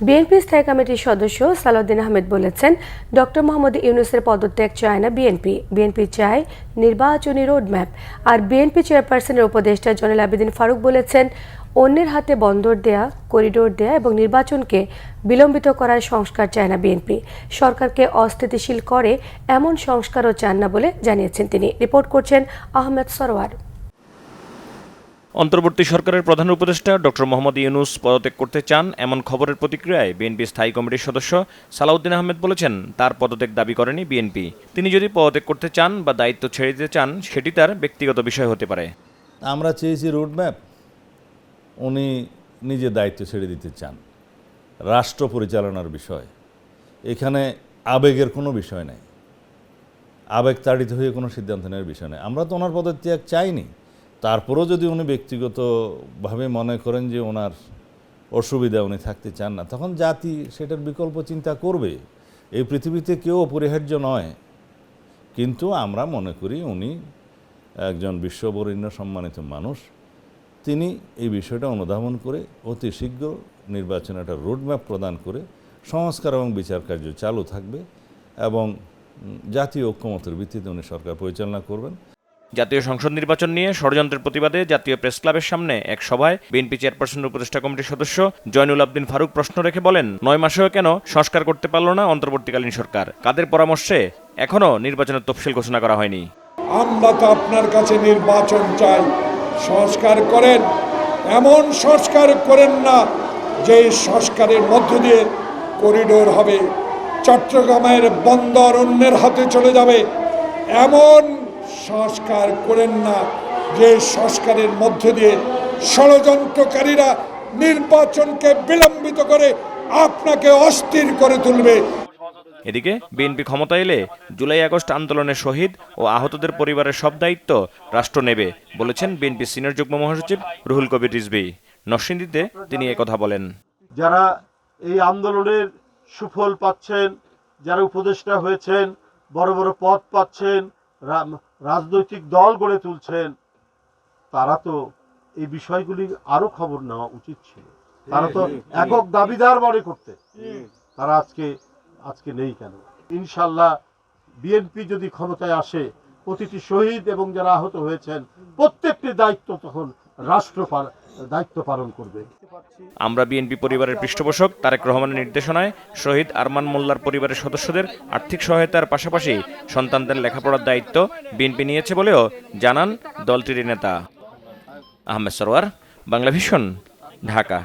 BNP স্থায়ী কমিটির সদস্য সালাউদ্দিন আহমেদ বলেছেন, ডক্টর মোহাম্মদ ইউনূসের পদত্যাগ চায় না বিএনপি চায় নির্বাচনী রোডম্যাপ। আর বিএনপি চেয়ারপারসনের উপদেষ্টা জয়নুল আবেদিন ফারুক বলেছেন, অন্যের হাতে বন্দর দেয়া, করিডোর দেয়া এবং নির্বাচনকে বিলম্বিত করার সংস্কার চায় না বিএনপি। সরকারকে অস্থিতিশীল করে এমন সংস্কারও চান না বলে জানিয়েছেন তিনি। রিপোর্ট করছেন আহমেদ সরওয়ার। অন্তর্বর্তী সরকারের প্রধান উপদেষ্টা ডক্টর মোহাম্মদ ইউনূস পদত্যাগ করতে চান এমন খবরের প্রতিক্রিয়ায় বিএনপি স্থায়ী কমিটির সদস্য সালাউদ্দিন আহমেদ বলেছেন, তার পদত্যাগ দাবি করেনি বিএনপি। তিনি যদি পদত্যাগ করতে চান বা দায়িত্ব ছেড়ে দিতে চান সেটি তার ব্যক্তিগত বিষয় হতে পারে। আমরা চেয়েছি রোডম্যাপ, উনি নিজে দায়িত্ব ছেড়ে দিতে চান। রাষ্ট্র পরিচালনার বিষয়, এখানে আবেগের কোনো বিষয় নেই, আবেগ তাড়িত হয়ে কোনো সিদ্ধান্ত নেওয়ার বিষয় নেই। আমরা তো ওনার পদত্যাগ চাইনি, তারপরেও যদি উনি ব্যক্তিগতভাবে মনে করেন যে ওনার অসুবিধা, উনি থাকতে চান না, তখন জাতি সেটার বিকল্প চিন্তা করবে। এই পৃথিবীতে কেউ অপরিহার্য নয়, কিন্তু আমরা মনে করি উনি একজন বিশ্ববরেণ্য সম্মানিত মানুষ। তিনি এই বিষয়টা অনুধাবন করে অতি শীঘ্র নির্বাচনে একটা রোডম্যাপ প্রদান করে সংস্কার এবং বিচার কার্য চালু থাকবে এবং জাতীয় ঐক্যমতের ভিত্তিতে উনি সরকার পরিচালনা করবেন। জাতীয় সংসদ নির্বাচন নিয়ে ষড়যন্ত্রের প্রতিবাদে জাতীয় প্রেস ক্লাবের সামনে এক সভায় বিএনপি চেয়ারপারসন উপদেষ্টা কমিটির সদস্য জয়নুল আবেদিন ফারুক প্রশ্ন রেখে বলেন, ৯ মাসেও কেন সংস্কার করতে পারল না অন্তর্বর্তীকালীন সরকার? কাদের পরামর্শে এখনো নির্বাচনের তফসিল ঘোষণা করা হয়নি? আমরা তো আপনার কাছে নির্বাচন চাই, সংস্কার করেন, এমন সংস্কার করেন না যে সংস্কারের মধ্য দিয়ে করিডোর হবে, চট্টগ্রামের বন্দর অন্যের হাতে চলে যাবে। এমন সংস্কার করেন না যে সংস্কারের মধ্য দিয়ে ষড়যন্ত্রকারীরা নির্বাচনকে বিলম্বিত করে আপনাকে অস্থির করে তুলবে। এদিকে বিএনপি ক্ষমতা এলে জুলাই আগস্ট আন্দোলনের শহীদ ও আহতদের পরিবারের সব দায়িত্ব রাষ্ট্র নেবে বলেছেন বিএনপি সিনিয়র যুগ্ম মহাসচিব রুহুল কবির রিজভী। নরসিংদীতে তিনি একথা বলেন। যারা এই আন্দোলনের সুফল পাচ্ছেন, যারা উপদেষ্টা হয়েছেন, বড় বড় পদ পাচ্ছেন, রাজনৈতিক দল গড়ে তুলছেন, তারা তো এই বিষয়গুলি আরো খবর নেওয়া উচিত ছিল। তারা তো একক দাবিদার মনে করতে, তারা আজকে নেই কেন? ইনশাল্লাহ বিএনপি যদি ক্ষমতায় আসে, প্রতিটি শহীদ এবং যারা আহত হয়েছেন প্রত্যেকটি দায়িত্ব তখন রাষ্ট্র দায়িত্ব পালন করবে। আমরা বিএনপি পরিবারের পৃষ্ঠপোষক তারেক রহমানের নির্দেশনায় শহীদ আরমান মোল্লার পরিবারের সদস্যদের আর্থিক সহায়তার পাশাপাশি সন্তানদের লেখাপড়ার দায়িত্ব বিএনপি নিয়েছে বলেও জানান দলটির নেতা। আহমেদ সরওয়ার, বাংলাভিশন, ঢাকা।